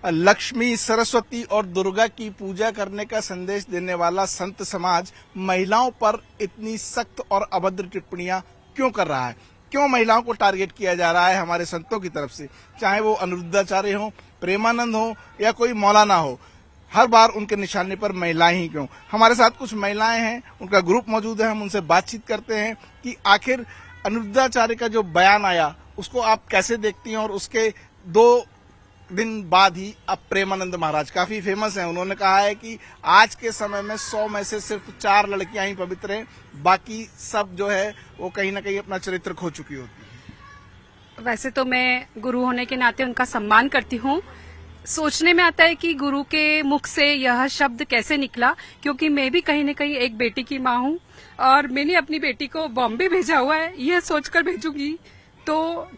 लक्ष्मी, सरस्वती और दुर्गा की पूजा करने का संदेश देने वाला संत समाज महिलाओं पर इतनी सख्त और अभद्र टिप्पणियां क्यों कर रहा है? क्यों महिलाओं को टारगेट किया जा रहा है हमारे संतों की तरफ से? चाहे वो अनिरुद्धाचार्य हो, प्रेमानंद हो या कोई मौलाना हो, हर बार उनके निशाने पर महिलाएं ही क्यों? हमारे साथ कुछ महिलाएं हैं, उनका ग्रुप मौजूद है, हम उनसे बातचीत करते हैं कि आखिर अनिरुद्धाचार्य का जो बयान आया उसको आप कैसे देखती हैं। और उसके 2 दिन बाद ही अब प्रेमानंद महाराज काफी फेमस हैं, उन्होंने कहा है कि आज के समय में 100 में से सिर्फ 4 लड़कियां ही पवित्र हैं, बाकी सब जो है वो कहीं ना कहीं अपना चरित्र खो चुकी होती है। वैसे तो मैं गुरु होने के नाते उनका सम्मान करती हूँ। सोचने में आता है कि गुरु के मुख से यह शब्द कैसे निकला, क्योंकि मैं भी कहीं न कहीं एक बेटी की माँ हूँ और मैंने अपनी बेटी को बॉम्बे भेजा हुआ है। यह सोचकर भेजूंगी तो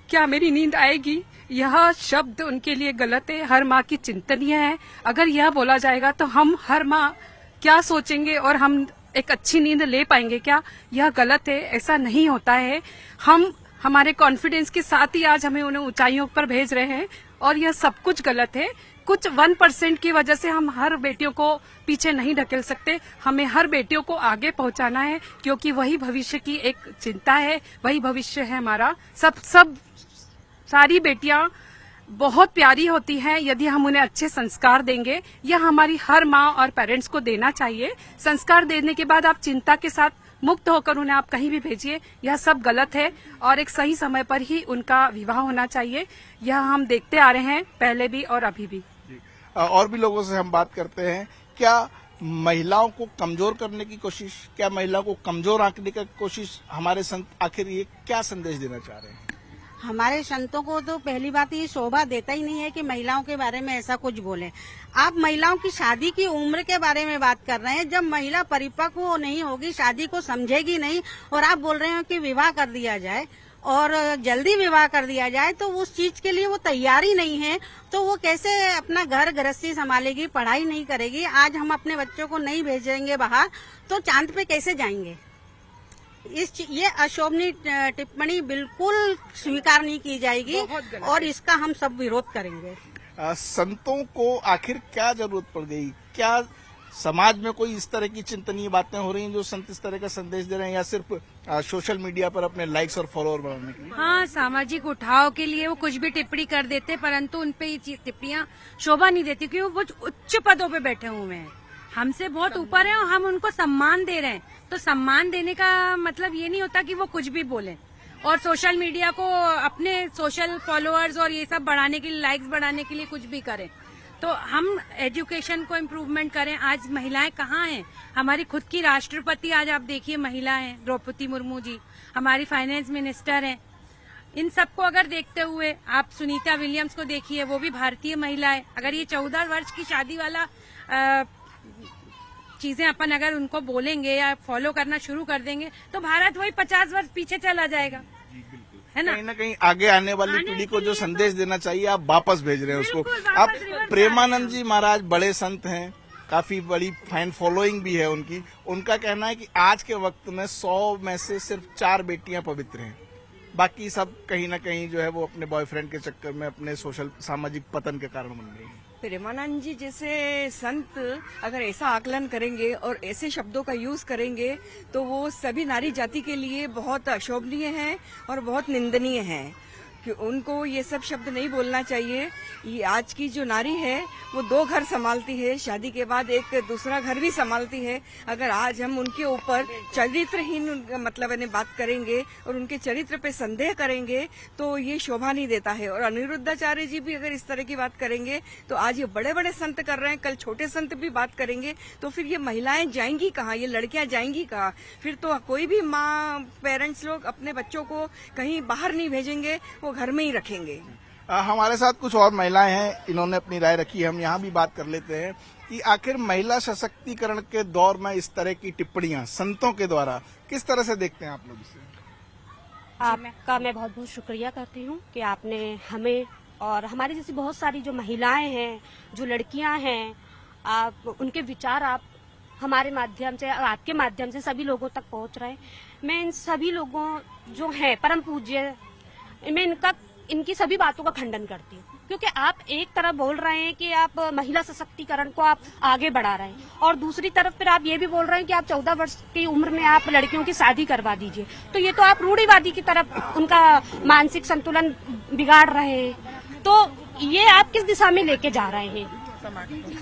क्या मेरी नींद आएगी? यह शब्द उनके लिए गलत है, हर माँ की चिंतनीय है। अगर यह बोला जाएगा तो हम हर माँ क्या सोचेंगे और हम एक अच्छी नींद ले पाएंगे क्या? यह गलत है, ऐसा नहीं होता है। हम हमारे कॉन्फिडेंस के साथ ही आज हमें उन्हें ऊंचाइयों पर भेज रहे हैं और यह सब कुछ गलत है। कुछ 1% की वजह से हम हर बेटियों को पीछे नहीं ढकेल सकते। हमें हर बेटियों को आगे पहुंचाना है, क्योंकि वही भविष्य की एक चिंता है, वही भविष्य है हमारा। सारी बेटियां बहुत प्यारी होती हैं यदि हम उन्हें अच्छे संस्कार देंगे। यह हमारी हर माँ और पेरेंट्स को देना चाहिए। संस्कार देने के बाद आप चिंता के साथ मुक्त होकर उन्हें आप कहीं भी भेजिए, यह सब गलत है। और एक सही समय पर ही उनका विवाह होना चाहिए। यह हम देखते आ रहे हैं पहले भी और अभी भी। और भी लोगों से हम बात करते हैं। क्या महिलाओं को कमजोर करने की कोशिश, क्या महिलाओं को कमजोर आंकने की कोशिश हमारे संत आखिर ये क्या संदेश देना चाह रहे हैं? हमारे संतों को तो पहली बात ये शोभा देता ही नहीं है कि महिलाओं के बारे में ऐसा कुछ बोले। आप महिलाओं की शादी की उम्र के बारे में बात कर रहे हैं। जब महिला परिपक्व नहीं होगी, शादी को समझेगी नहीं, और आप बोल रहे हो कि विवाह कर दिया जाए और जल्दी विवाह कर दिया जाए, तो उस चीज के लिए वो तैयार ही नहीं है, तो वो कैसे अपना घर गृहस्थी संभालेगी, पढ़ाई नहीं करेगी। आज हम अपने बच्चों को नहीं भेजेंगे बाहर तो चांद पे कैसे जाएंगे? ये अशोभनीय टिप्पणी बिल्कुल स्वीकार नहीं की जाएगी और इसका हम सब विरोध करेंगे। संतों को आखिर क्या जरूरत पड़ गई? क्या समाज में कोई इस तरह की चिंतनीय बातें हो रही हैं जो संत इस तरह का संदेश दे रहे हैं, या सिर्फ सोशल मीडिया पर अपने लाइक्स और फॉलोअर बढ़ाने के लिए? हाँ, सामाजिक उठाव के लिए वो कुछ भी टिप्पणी कर देते, परंतु उनपे ये टिप्पणियां शोभा नहीं देती, क्योंकि वो उच्च पदों पे बैठे हुए हैं, हमसे बहुत ऊपर है और हम उनको सम्मान दे रहे हैं। तो सम्मान देने का मतलब ये नहीं होता कि वो कुछ भी बोले और सोशल मीडिया को अपने सोशल फॉलोअर्स और ये सब बढ़ाने के लिए, लाइक्स बढ़ाने के लिए कुछ भी करें। तो हम एजुकेशन को इम्प्रूवमेंट करें। आज महिलाएं कहाँ हैं? हमारी खुद की राष्ट्रपति आज आप देखिए महिला हैं, द्रौपदी मुर्मू जी, हमारी फाइनेंस मिनिस्टर हैं। इन सबको अगर देखते हुए आप सुनीता विलियम्स को देखिए, वो भी भारतीय महिला है। अगर ये 14 वर्ष की शादी वाला चीजें अपन अगर उनको बोलेंगे या फॉलो करना शुरू कर देंगे तो भारत वही 50 वर्ष पीछे चला जाएगा, है ना? कहीं ना कहीं आगे आने वाली पीढ़ी को जो संदेश देना चाहिए आप वापस भेज रहे हैं उसको। आप प्रेमानंद जी महाराज बड़े संत हैं, काफी बड़ी फैन फॉलोइंग भी है उनकी। उनका कहना है कि आज के वक्त में 100 में से सिर्फ 4 बेटियां पवित्र हैं, बाकी सब कहीं ना कहीं जो है वो अपने बॉयफ्रेंड के चक्कर में, अपने सोशल सामाजिक पतन के कारण बन गई है। प्रेमानंद जी जैसे संत अगर ऐसा आकलन करेंगे और ऐसे शब्दों का यूज करेंगे तो वो सभी नारी जाति के लिए बहुत अशोभनीय है और बहुत निंदनीय है कि उनको ये सब शब्द नहीं बोलना चाहिए। ये आज की जो नारी है वो 2 घर संभालती है, शादी के बाद एक दूसरा घर भी संभालती है। अगर आज हम उनके ऊपर चरित्रहीन मतलब बात करेंगे और उनके चरित्र पे संदेह करेंगे तो ये शोभा नहीं देता है। और अनिरुद्धाचार्य जी भी अगर इस तरह की बात करेंगे तो आज ये बड़े बड़े संत कर रहे हैं, कल छोटे संत भी बात करेंगे, तो फिर ये महिलाएं जाएंगी कहाँ? ये लड़कियां जाएंगी कहाँ? फिर तो कोई भी माँ, पेरेंट्स लोग अपने बच्चों को कहीं बाहर नहीं भेजेंगे, वो घर में ही रखेंगे। हमारे साथ कुछ और महिलाएं हैं, इन्होंने अपनी राय रखी है, हम यहाँ भी बात कर लेते हैं कि आखिर महिला सशक्तिकरण के दौर में इस तरह की टिप्पणियां संतों के द्वारा किस तरह से देखते हैं आप लोग इसे? आपका मैं बहुत बहुत शुक्रिया करती हूँ कि आपने हमें और हमारी जैसी बहुत सारी जो महिलाएं हैं, जो लड़कियां हैं, आप उनके विचार आप हमारे माध्यम से, आपके माध्यम से सभी लोगों तक पहुँच रहे हैं। मैं इन सभी लोगों जो हैं परम पूज्य, मैं इनकी सभी बातों का खंडन करती हूँ। क्योंकि आप एक तरफ बोल रहे हैं कि आप महिला सशक्तिकरण को आप आगे बढ़ा रहे हैं और दूसरी तरफ फिर आप ये भी बोल रहे हैं कि आप 14 वर्ष की उम्र में आप लड़कियों की शादी करवा दीजिए। तो ये तो आप रूढ़िवादी की तरफ उनका मानसिक संतुलन बिगाड़ रहे हैं। तो ये आप किस दिशा में लेके जा रहे हैं?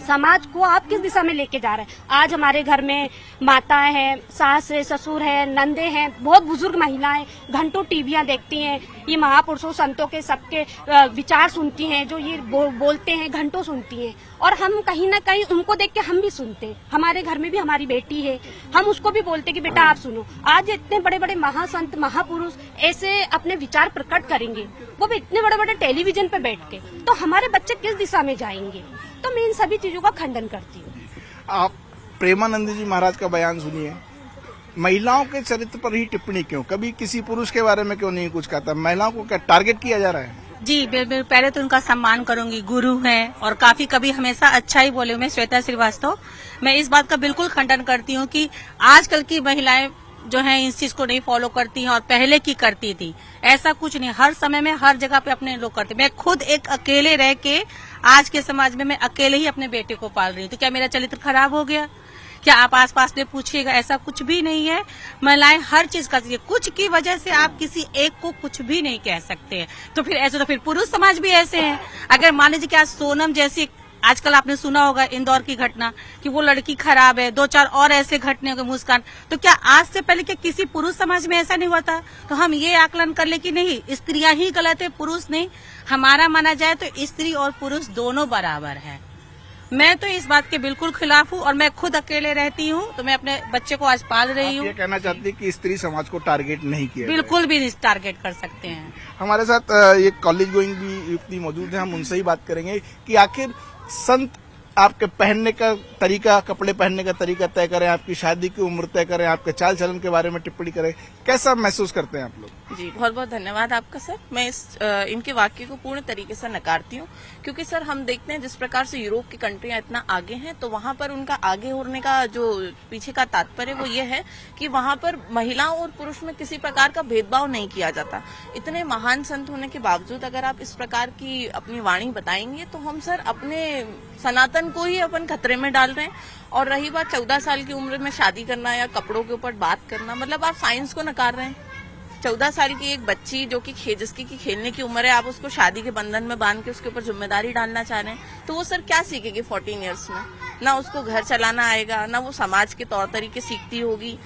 समाज को आप किस दिशा में लेके जा रहे हैं? आज हमारे घर में माताएं हैं, सास है, ससुर है, नंदे हैं, बहुत बुजुर्ग महिलाएं घंटों टीवियां देखती हैं, ये महापुरुषों संतों के सबके विचार सुनती हैं, जो ये बोलते हैं घंटों सुनती हैं, और हम कहीं ना कहीं उनको देख के हम भी सुनते हैं। हमारे घर में भी हमारी बेटी है, हम उसको भी बोलते कि बेटा आप सुनो। आज इतने बड़े बड़े महासंत महापुरुष ऐसे अपने विचार प्रकट करेंगे, वो भी इतने बड़े बड़े टेलीविजन पे बैठ के, तो हमारे बच्चे किस दिशा में जाएंगे? तो मैं इन सभी चीजों का खंडन करती हूँ। आप प्रेमानंद जी महाराज का बयान सुनिए, महिलाओं के चरित्र पर ही टिप्पणी क्यों? कभी किसी पुरुष के बारे में क्यों नहीं कुछ कहता? महिलाओं को क्या टारगेट किया जा रहा है? जी बिल्कुल, पहले तो उनका सम्मान करूंगी, गुरु हैं और काफी कभी हमेशा अच्छा ही बोले हुए श्वेता श्रीवास्तव। मैं इस बात का बिल्कुल खंडन करती हूँ कि आजकल की महिलाएं जो हैं इस चीज को नहीं फॉलो करती हैं और पहले की करती थी। ऐसा कुछ नहीं, हर समय में हर जगह पे अपने लोग करते। मैं खुद एक अकेले रह के आज के समाज में मैं अकेले ही अपने बेटे को पाल रही हूँ, तो क्या मेरा चरित्र खराब हो गया? क्या आप आसपास में पूछिएगा, ऐसा कुछ भी नहीं है। महिलाएं हर चीज करती है, कुछ की वजह से आप किसी एक को कुछ भी नहीं कह सकते हैं। तो फिर ऐसे तो फिर पुरुष समाज भी ऐसे हैं। अगर मान लीजिए कि आज सोनम जैसी, आजकल आपने सुना होगा इंदौर की घटना कि वो लड़की खराब है, 2-4 और ऐसे घटने हो गए मुस्कान, तो क्या आज से पहले क्या किसी पुरुष समाज में ऐसा नहीं हुआ था? तो हम ये आकलन कर ले कि नहीं, स्त्रियां ही गलत है, पुरुष नहीं। हमारा माना जाए तो स्त्री और पुरुष दोनों बराबर है। मैं तो इस बात के बिल्कुल खिलाफ हूँ और मैं खुद अकेले रहती हूँ, तो मैं अपने बच्चे को आज पाल रही हूँ। ये कहना चाहती है कि स्त्री समाज को टारगेट नहीं किया बिल्कुल भी टारगेट कर सकते हैं। हमारे साथ ये कॉलेज गोइंग भी युवती मौजूद है, हम उनसे ही बात करेंगे कि आखिर संत आपके पहनने का तरीका, कपड़े पहनने का तरीका तय करें, आपकी शादी की उम्र तय करें, आपके चाल चलन के बारे में टिप्पणी करें, कैसा महसूस करते हैं आप लोग? जी बहुत बहुत धन्यवाद आपका सर। मैं इनके वाक्य को पूर्ण तरीके से नकारती हूँ, क्योंकि सर हम देखते हैं जिस प्रकार से यूरोप की कंट्रियां इतना आगे हैं, तो वहां पर उनका आगे होने का जो पीछे का तात्पर्य वो ये है कि वहां पर महिलाओं और पुरुष में किसी प्रकार का भेदभाव नहीं किया जाता। इतने महान संत होने के बावजूद अगर आप इस प्रकार की अपनी वाणी बताएंगे तो हम सर अपने सनातन को ही अपन खतरे में डाल रहे हैं। और रही बात 14 साल की उम्र में शादी करना या कपड़ों के ऊपर बात करना, मतलब आप साइंस को नकार रहे हैं। 14 साल की एक बच्ची जो कि जिसकी की खेलने की उम्र है, आप उसको शादी के बंधन में बांध के उसके ऊपर जिम्मेदारी डालना चाह रहे हैं, तो वो सर क्या सीखेगी 14 इयर्स में? ना उसको घर चलाना आएगा, ना वो समाज के तौर तरीके सीखती होगी,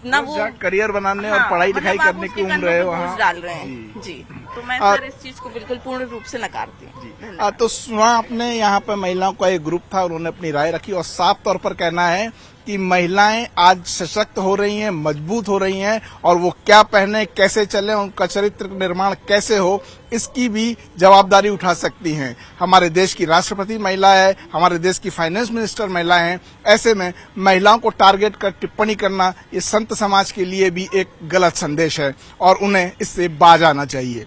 ना वो करियर बनाने और पढ़ाई लिखाई करने की उम्र है वहाँ डाल रहे हैं। जी तो मैं सर इस चीज को बिल्कुल पूर्ण रूप से नकारती हूँ। तो वहाँ अपने यहाँ पर महिलाओं का एक ग्रुप था, उन्होंने अपनी राय रखी और साफ तौर पर कहना है कि महिलाएं आज सशक्त हो रही हैं, मजबूत हो रही हैं, और वो क्या पहने, कैसे चले, उनका चरित्र निर्माण कैसे हो, इसकी भी जवाबदारी उठा सकती हैं। हमारे देश की राष्ट्रपति महिला है, हमारे देश की फाइनेंस मिनिस्टर महिला हैं। ऐसे में महिलाओं को टारगेट कर टिप्पणी करना ये संत समाज के लिए भी एक गलत संदेश है और उन्हें इससे बाज आना चाहिए।